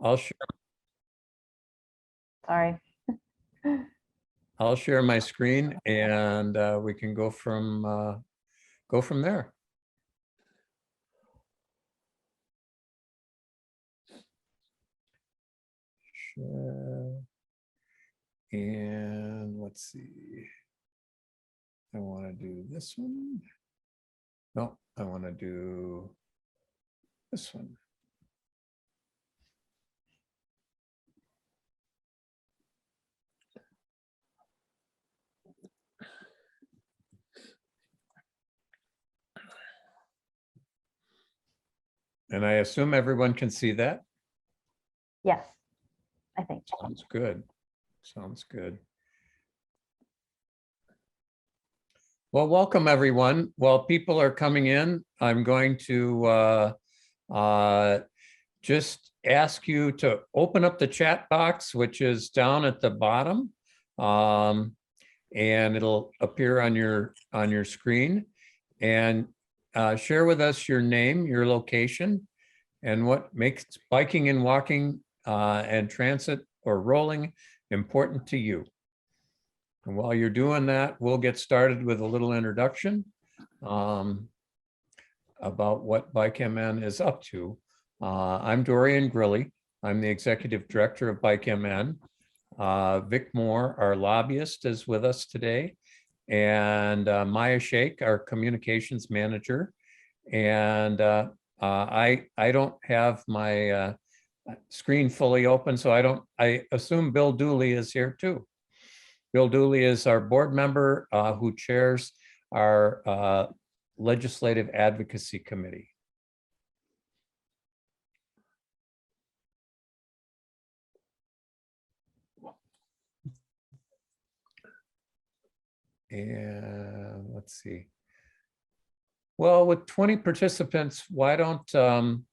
I'll share. Sorry. I'll share my screen and we can go from there. Share. And let's see. I want to do this one. No, I want to do this one. And I assume everyone can see that? Yes, I think. Sounds good. Sounds good. Well, welcome everyone. While people are coming in, I'm going to just ask you to open up the chat box, which is down at the bottom, and it'll appear on your screen. And share with us your name, your location, and what makes biking and walking and transit or rolling important to you. And while you're doing that, we'll get started with a little introduction about what BikeMN is up to. I'm Dorian Grilly. I'm the Executive Director of BikeMN. Vic Moore, our lobbyist, is with us today. And Maya Sheikh, our Communications Manager. And I don't have my screen fully open, so I assume Bill Dooley is here too. Bill Dooley is our board member who chairs our Legislative Advocacy Committee. And let's see. Well, with 20 participants, why don't, and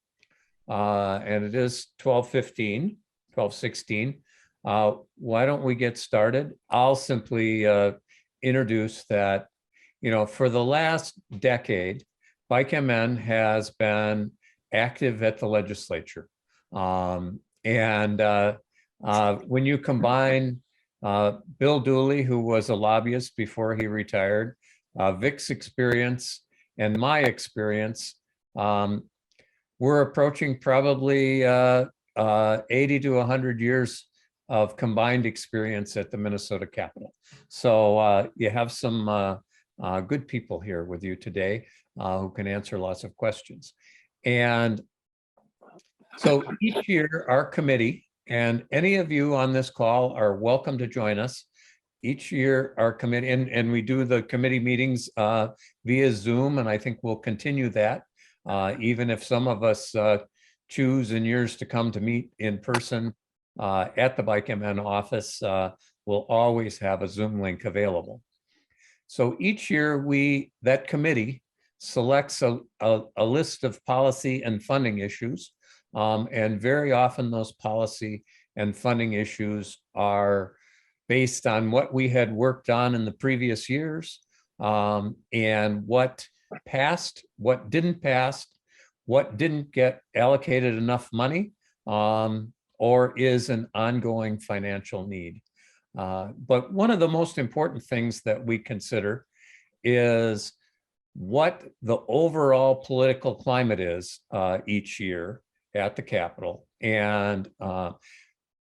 it is 12:15, 12:16. Why don't we get started? I'll simply introduce that, for the last decade, BikeMN has been active at the legislature. When you combine Bill Dooley, who was a lobbyist before he retired, Vic's experience and my experience, we're approaching probably 80 to 100 years of combined experience at the Minnesota Capitol. So you have some good people here with you today who can answer lots of questions. And so each year, our committee, and any of you on this call are welcome to join us. Each year, our committee, and we do the committee meetings via Zoom, and I think we'll continue that, even if some of us choose in years to come to meet in person at the BikeMN office, we'll always have a Zoom link available. So each year, that committee selects a list of policy and funding issues. And very often those policy and funding issues are based on what we had worked on in the previous years, and what passed, what didn't pass, what didn't get allocated enough money, or is an ongoing financial need. But one of the most important things that we consider is what the overall political climate is each year at the Capitol. And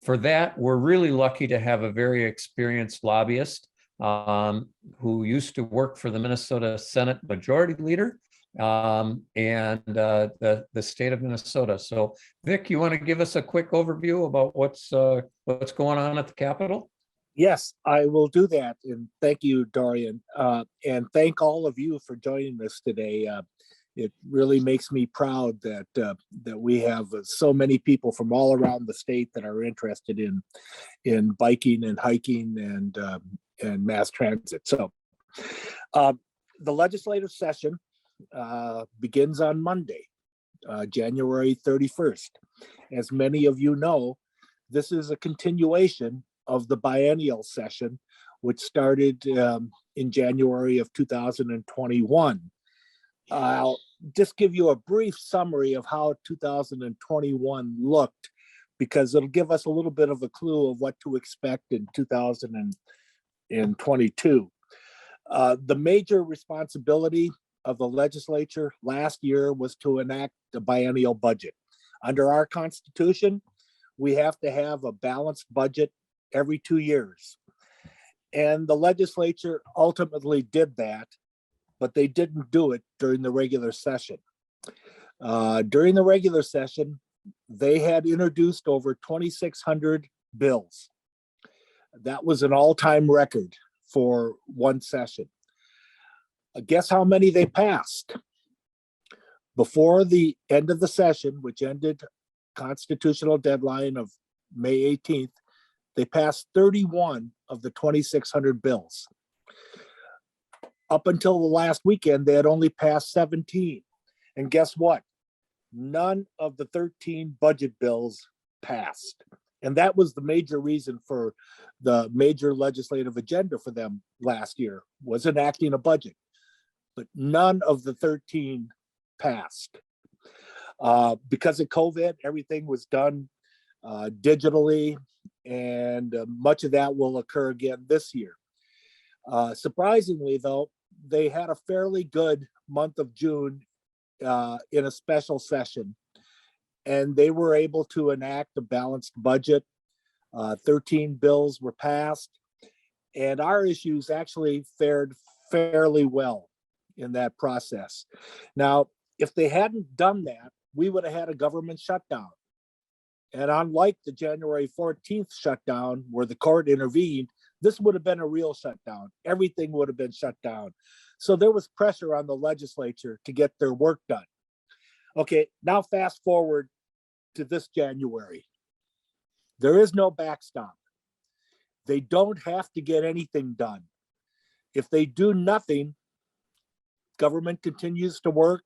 for that, we're really lucky to have a very experienced lobbyist who used to work for the Minnesota Senate Majority Leader and the state of Minnesota. So Vic, you want to give us a quick overview about what's going on at the Capitol? Yes, I will do that. And thank you, Dorian. And thank all of you for joining us today. It really makes me proud that that we have so many people from all around the state that are interested in biking and hiking and mass transit. So the legislative session begins on Monday, January 31st. As many of you know, this is a continuation of the biennial session, which started in January of 2021. I'll just give you a brief summary of how 2021 looked because it'll give us a little bit of a clue of what to expect in 2022. The major responsibility of the legislature last year was to enact the biennial budget. Under our Constitution, we have to have a balanced budget every 2 years. And the legislature ultimately did that, but they didn't do it during the regular session. During the regular session, they had introduced over 2,600 bills. That was an all-time record for one session. Guess how many they passed? Before the end of the session, which ended constitutional deadline of May 18th, they passed 31 of the 2,600 bills. Up until the last weekend, they had only passed 17. And guess what? None of the 13 budget bills passed. And that was the major reason for the major legislative agenda for them last year, was enacting a budget. But none of the 13 passed. Because of COVID, everything was done digitally, and much of that will occur again this year. Surprisingly, though, they had a fairly good month of June in a special session, and they were able to enact a balanced budget. 13 bills were passed, and our issues actually fared fairly well in that process. Now, if they hadn't done that, we would have had a government shutdown. And unlike the January 14th shutdown where the court intervened, this would have been a real shutdown. Everything would have been shut down. So there was pressure on the legislature to get their work done. Okay, now fast forward to this January. There is no backstop. They don't have to get anything done. If they do nothing, government continues to work,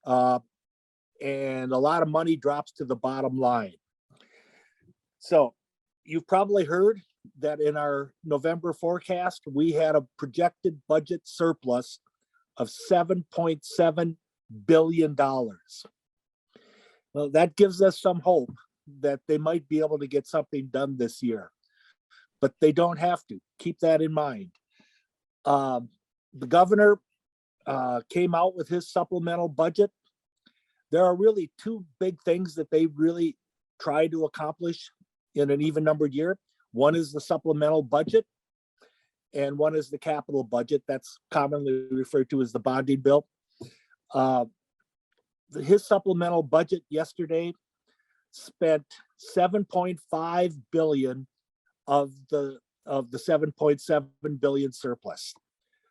and a lot of money drops to the bottom line. So you've probably heard that in our November forecast, we had a projected budget surplus of $7.7 billion. Well, that gives us some hope that they might be able to get something done this year, but they don't have to. Keep that in mind. The governor came out with his supplemental budget. There are really two big things that they really try to accomplish in an even numbered year. One is the supplemental budget, and one is the capital budget. That's commonly referred to as the bonding bill. His supplemental budget yesterday spent 7.5 billion of the 7.7 billion surplus.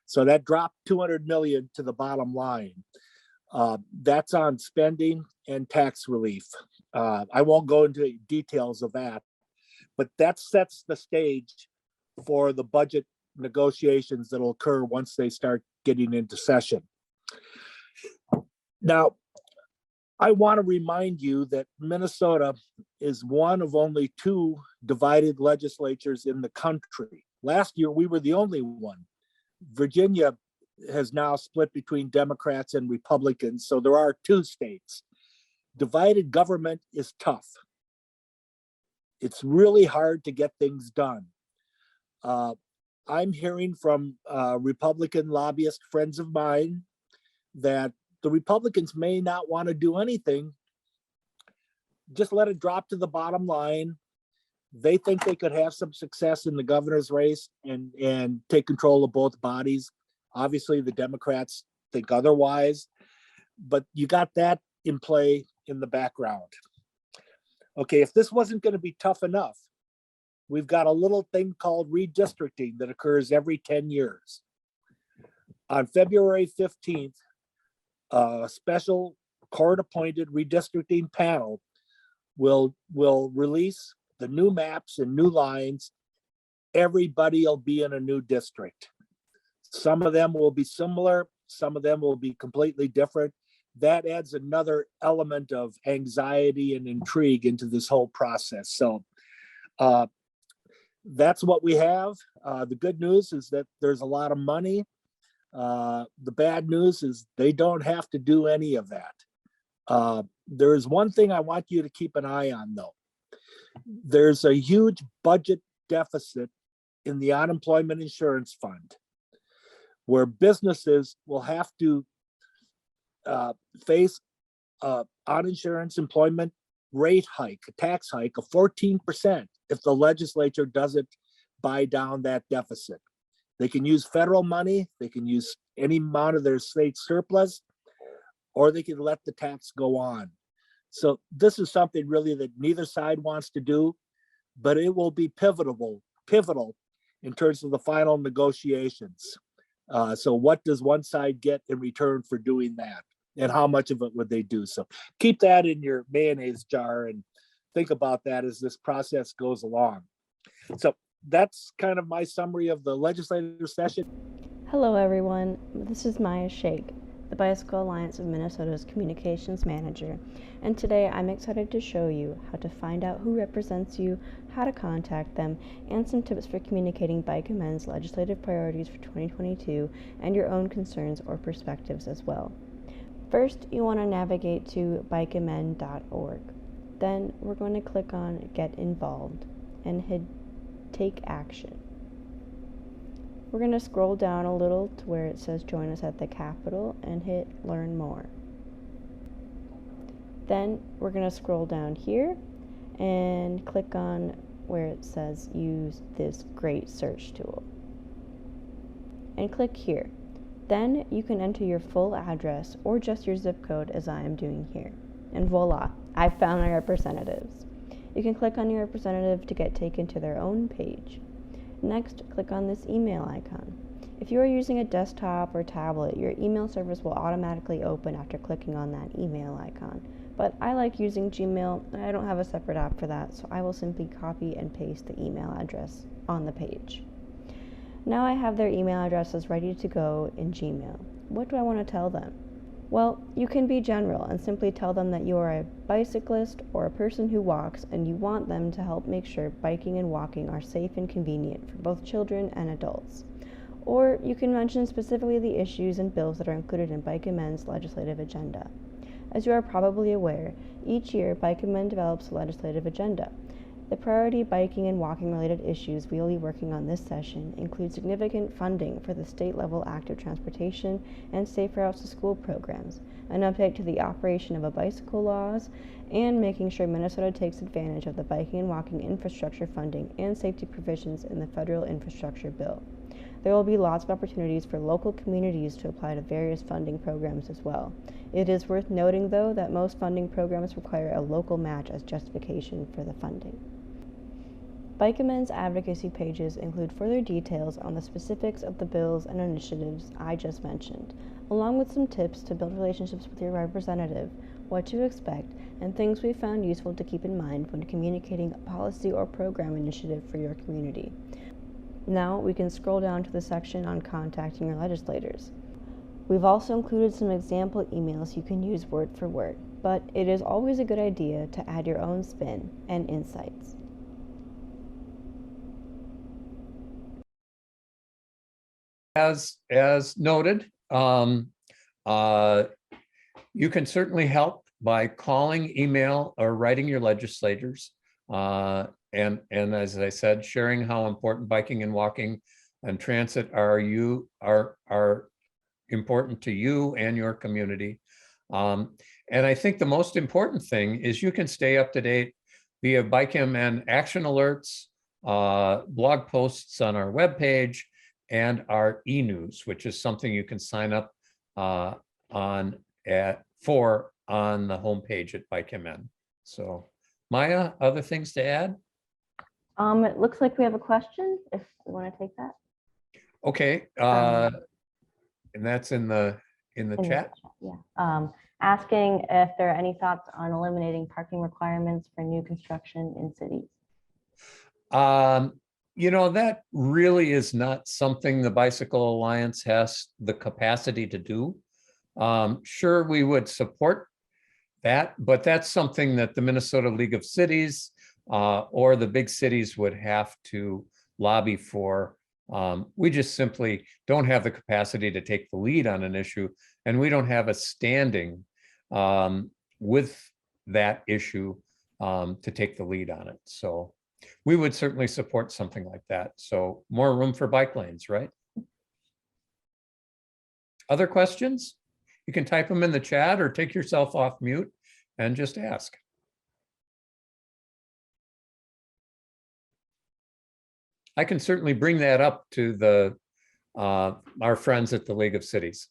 So that dropped 200 million to the bottom line. That's on spending and tax relief. I won't go into details of that, but that sets the stage for the budget negotiations that'll occur once they start getting into session. Now, I want to remind you that Minnesota is one of only two divided legislatures in the country. Last year, we were the only one. Virginia has now split between Democrats and Republicans, so there are two states. Divided government is tough. It's really hard to get things done. I'm hearing from Republican lobbyist friends of mine that the Republicans may not want to do anything. Just let it drop to the bottom line. They think they could have some success in the governor's race and take control of both bodies. Obviously, the Democrats think otherwise, but you got that in play in the background. Okay, if this wasn't going to be tough enough, we've got a little thing called redistricting that occurs every 10 years. On February 15th, a special court-appointed redistricting panel will release the new maps and new lines. Everybody will be in a new district. Some of them will be similar, some of them will be completely different. That adds another element of anxiety and intrigue into this whole process. So that's what we have. The good news is that there's a lot of money. The bad news is they don't have to do any of that. There is one thing I want you to keep an eye on, though. There's a huge budget deficit in the unemployment insurance fund where businesses will have to face uninsurance employment rate hike, a tax hike of 14% if the legislature doesn't buy down that deficit. They can use federal money, they can use any amount of their state surplus, or they can let the tax go on. So this is something really that neither side wants to do, but it will be pivotal in terms of the final negotiations. So what does one side get in return for doing that? And how much of it would they do? So keep that in your mayonnaise jar and think about that as this process goes along. So that's kind of my summary of the legislative session. Hello everyone, this is Maya Sheikh, the Bicycle Alliance of Minnesota's Communications Manager, and today I'm excited to show you how to find out who represents you, how to contact them, and some tips for communicating BikeMN's legislative priorities for 2022 and your own concerns or perspectives as well. First, you want to navigate to BikeMN.org. Then we're going to click on Get Involved and hit Take Action. We're going to scroll down a little to where it says Join us at the Capitol and hit Learn More. Then we're going to scroll down here and click on where it says Use this great search tool. And click here. Then you can enter your full address or just your zip code as I am doing here. And voila, I've found my representatives. You can click on your representative to get taken to their own page. Next, click on this email icon. If you are using a desktop or tablet, your email service will automatically open after clicking on that email icon. But I like using Gmail, and I don't have a separate app for that, so I will simply copy and paste the email address on the page. Now I have their email addresses ready to go in Gmail. What do I want to tell them? Well, you can be general and simply tell them that you are a bicyclist or a person who walks and you want them to help make sure biking and walking are safe and convenient for both children and adults. Or you can mention specifically the issues and bills that are included in BikeMN's legislative agenda. As you are probably aware, each year BikeMN develops a legislative agenda. The priority biking and walking related issues we will be working on this session include significant funding for the state level active transportation and safe routes to school programs, an update to the operation of bicycle laws, and making sure Minnesota takes advantage of the biking and walking infrastructure funding and safety provisions in the federal infrastructure bill. There will be lots of opportunities for local communities to apply to various funding programs as well. It is worth noting though that most funding programs require a local match as justification for the funding. BikeMN's advocacy pages include further details on the specifics of the bills and initiatives I just mentioned, along with some tips to build relationships with your representative, what to expect, and things we found useful to keep in mind when communicating a policy or program initiative for your community. Now we can scroll down to the section on contacting your legislators. We've also included some example emails you can use word for word, but it is always a good idea to add your own spin and insights. As noted, you can certainly help by calling, email, or writing your legislators. And as I said, sharing how important biking and walking and transit are important to you and your community. And I think the most important thing is you can stay up to date via BikeMN action alerts, blog posts on our webpage, and our e-news, which is something you can sign up for on the homepage at BikeMN. So Maya, other things to add? It looks like we have a question, if we want to take that. Okay, and that's in the chat? Yeah. Asking if there are any thoughts on eliminating parking requirements for new construction in cities. That really is not something the Bicycle Alliance has the capacity to do. Sure, we would support that, but that's something that the Minnesota League of Cities or the big cities would have to lobby for. We just simply don't have the capacity to take the lead on an issue, and we don't have a standing with that issue to take the lead on it. So we would certainly support something like that. So more room for bike lanes, right? Other questions? You can type them in the chat or take yourself off mute and just ask. I can certainly bring that up to the our friends at the League of Cities.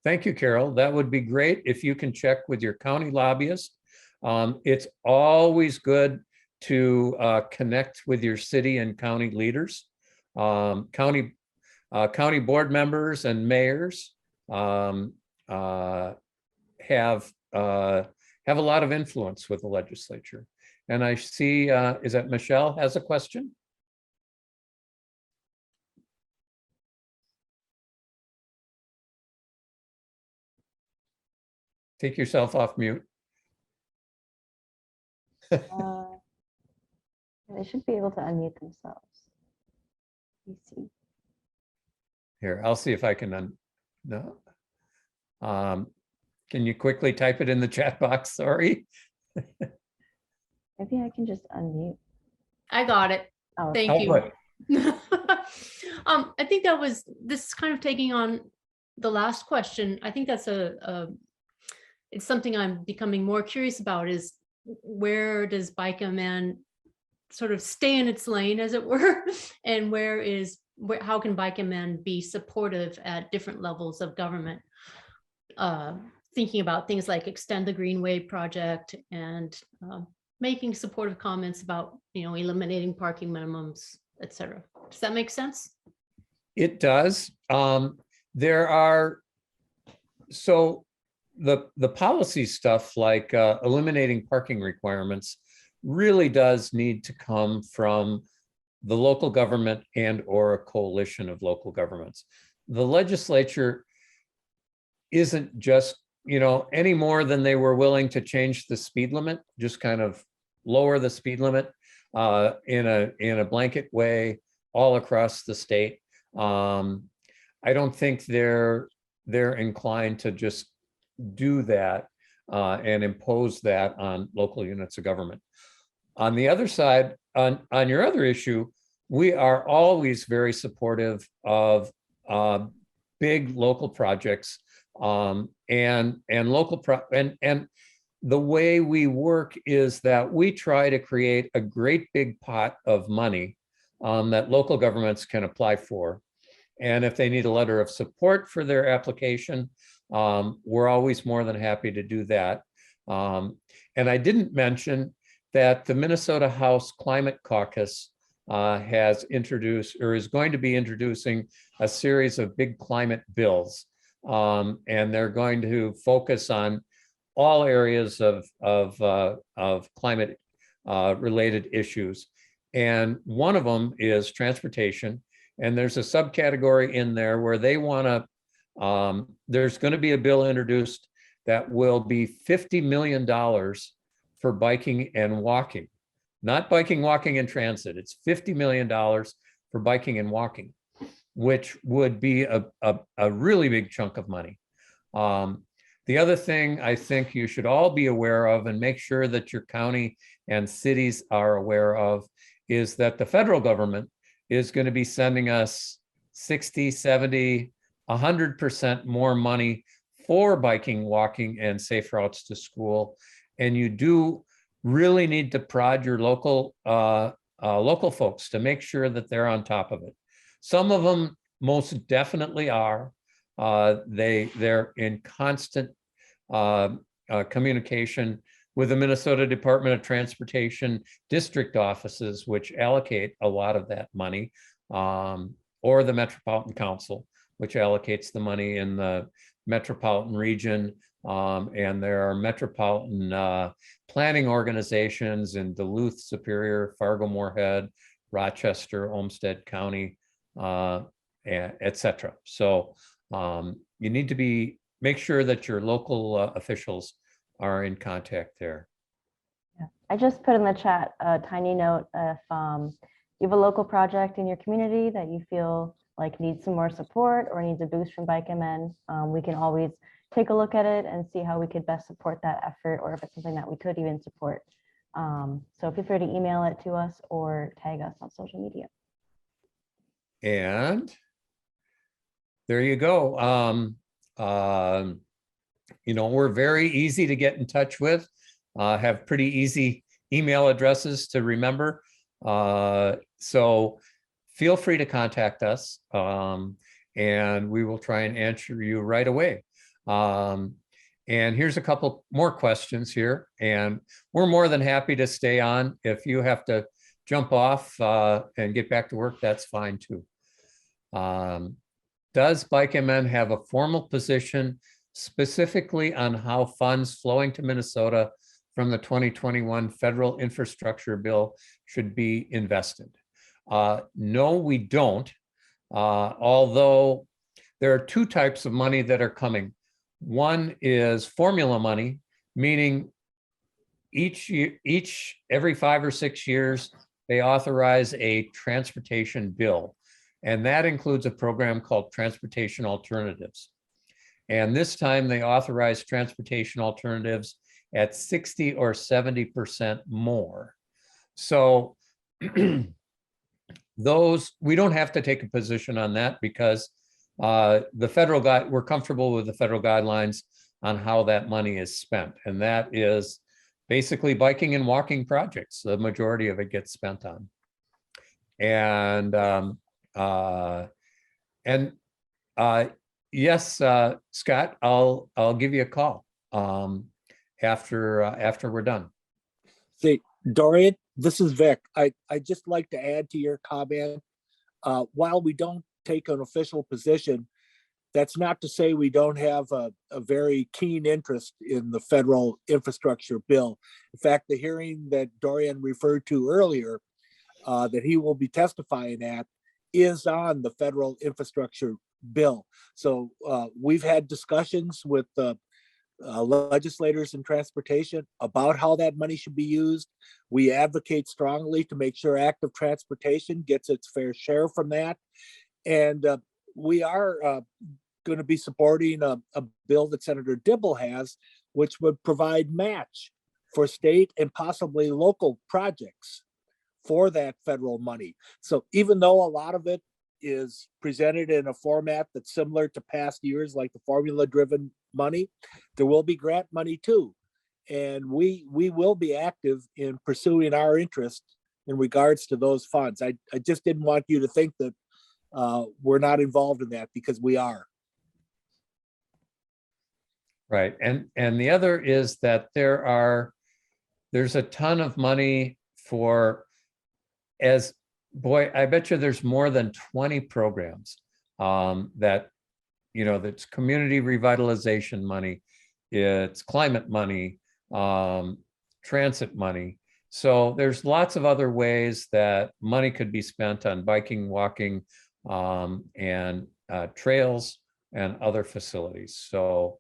Thank you, Carol. That would be great if you can check with your county lobbyist. It's always good to connect with your city and county leaders, county board members and mayors have a lot of influence with the legislature. And I see, is that Michelle has a question? Take yourself off mute. They should be able to unmute themselves. Let me see. Here, I'll see if I can, no. Can you quickly type it in the chat box? Sorry. Maybe I can just unmute. I got it. Oh, Thank Oh, you. good. I think this is kind of taking on the last question. I think that's it's something I'm becoming more curious about, is where does BikeMN sort of stay in its lane, as it were, and how can BikeMN be supportive at different levels of government? Thinking about things like Extend the Greenway project and making supportive comments about, eliminating parking minimums, etc. Does that make sense? It does. There are, so the policy stuff like eliminating parking requirements really does need to come from the local government and or a coalition of local governments. The legislature isn't just, any more than they were willing to change the speed limit, just kind of lower the speed limit in a blanket way all across the state. I don't think they're inclined to just do that and impose that on local units of government. On the other side, on your other issue, we are always very supportive of big local projects and the way we work is that we try to create a great big pot of money that local governments can apply for. And if they need a letter of support for their application, we're always more than happy to do that. And I didn't mention that the Minnesota House Climate Caucus has introduced or is going to be introducing a series of big climate bills. And they're going to focus on all areas of climate related issues. And one of them is transportation. And there's a subcategory in there where they want to, there's going to be a bill introduced that will be $50 million for biking and walking, not biking, walking, and transit. It's $50 million for biking and walking, which would be a really big chunk of money. The other thing I think you should all be aware of and make sure that your county and cities are aware of is that the federal government is going to be sending us 60, 70, 100% more money for biking, walking, and safe routes to school. And you do really need to prod your local folks to make sure that they're on top of it. Some of them most definitely are. They're in constant communication with the Minnesota Department of Transportation district offices, which allocate a lot of that money, or the Metropolitan Council, which allocates the money in the metropolitan region. And there are metropolitan planning organizations in Duluth, Superior, Fargo-Moorhead, Rochester, Olmsted County, etc. So you need to make sure that your local officials are in contact there. Yeah. I just put in the chat a tiny note if you have a local project in your community that you feel like needs some more support or needs a boost from BikeMN, we can always take a look at it and see how we could best support that effort, or if it's something that we could even support. So feel free to email it to us or tag us on social media. And there you go. We're very easy to get in touch with, have pretty easy email addresses to remember. So feel free to contact us, and we will try and answer you right away. And here's a couple more questions here, and we're more than happy to stay on. If you have to jump off and get back to work, that's fine too. Does BikeMN have a formal position specifically on how funds flowing to Minnesota from the 2021 federal infrastructure bill should be invested? No, we don't. Although there are two types of money that are coming. One is formula money, meaning every 5 or 6 years, they authorize a transportation bill. And that includes a program called Transportation Alternatives. And this time they authorized transportation alternatives at 60 or 70% more. So those, we don't have to take a position on that because we're comfortable with the federal guidelines on how that money is spent. And that is basically biking and walking projects. The majority of it gets spent on. And yes, Scott, I'll give you a call after we're done. See, Dorian, this is Vic. I just like to add to your comment. While we don't take an official position, that's not to say we don't have a very keen interest in the federal infrastructure bill. In fact, the hearing that Dorian referred to earlier, that he will be testifying at, is on the federal infrastructure bill. So we've had discussions with legislators in transportation about how that money should be used. We advocate strongly to make sure active transportation gets its fair share from that. And we are going to be supporting a bill that Senator Dibble has, which would provide match for state and possibly local projects for that federal money. So even though a lot of it is presented in a format that's similar to past years, like the formula-driven money, there will be grant money too. And we will be active in pursuing our interest in regards to those funds. I just didn't want you to think that we're not involved in that, because we are. Right. And the other is that there's a ton of money for, I bet you there's more than 20 programs that's community revitalization money, it's climate money, transit money. So there's lots of other ways that money could be spent on biking, walking, and trails and other facilities. So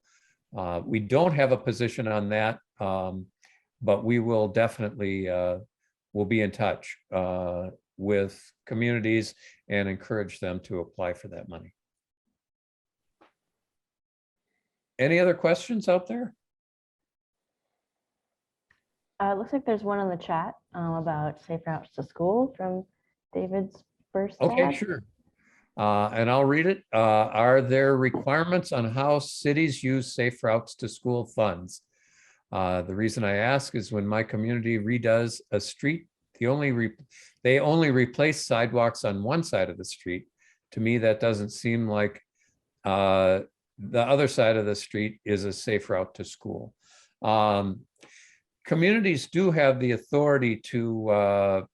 we don't have a position on that, but we will definitely we'll be in touch with communities and encourage them to apply for that money. Any other questions out there? It looks like there's one in the chat about safe routes to school from David's first. Okay, sure. And I'll read it. Are there requirements on how cities use safe routes to school funds? The reason I ask is when my community redoes a street, they only replace sidewalks on one side of the street. To me, that doesn't seem like the other side of the street is a safe route to school. Communities do have the authority to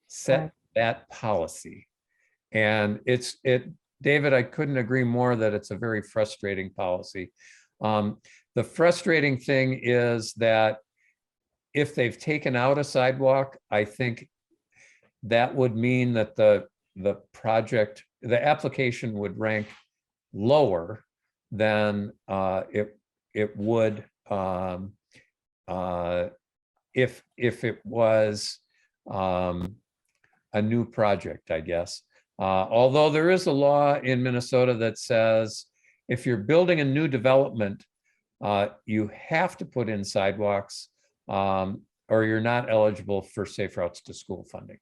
set that policy. And David, I couldn't agree more that it's a very frustrating policy. The frustrating thing is that if they've taken out a sidewalk, I think that would mean that the application would rank lower than it would if it was a new project, I guess. Although there is a law in Minnesota that says if you're building a new development, you have to put in sidewalks, or you're not eligible for Safe Routes to School funding.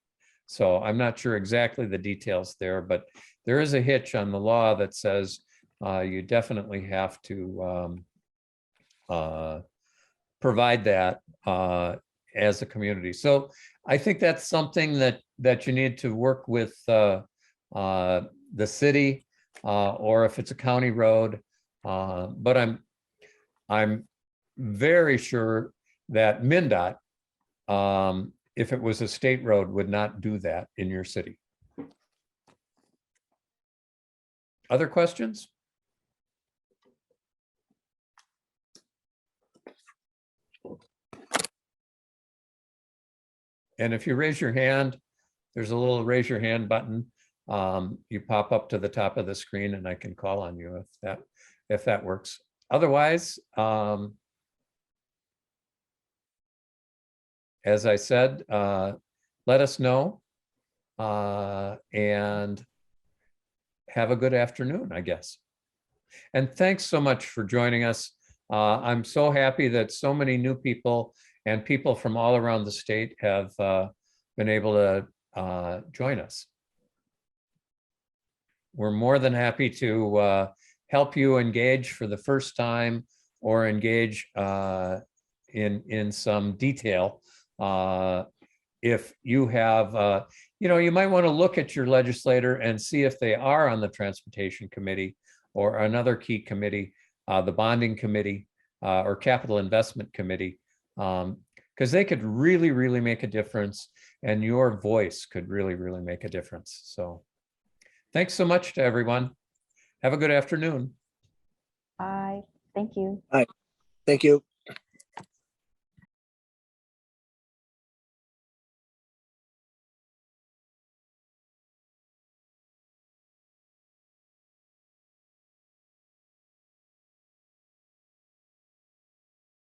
So I'm not sure exactly the details there, but there is a hitch on the law that says you definitely have to provide that as a community. So I think that's something that you need to work with the city, or if it's a county road. But I'm very sure that MnDOT, if it was a state road, would not do that in your city. Other questions? And if you raise your hand, there's a little raise your hand button. You pop up to the top of the screen and I can call on you if that works. Otherwise, as I said, let us know and have a good afternoon, I guess. And thanks so much for joining us. I'm so happy that so many new people and people from all around the state have been able to join us. We're more than happy to help you engage for the first time or engage in some detail. If you have, you might want to look at your legislator and see if they are on the transportation committee or another key committee, the bonding committee or capital investment committee, because they could really, really make a difference, and your voice could really, really make a difference. So thanks so much to everyone. Have a good afternoon. Bye. Thank you. Thank you.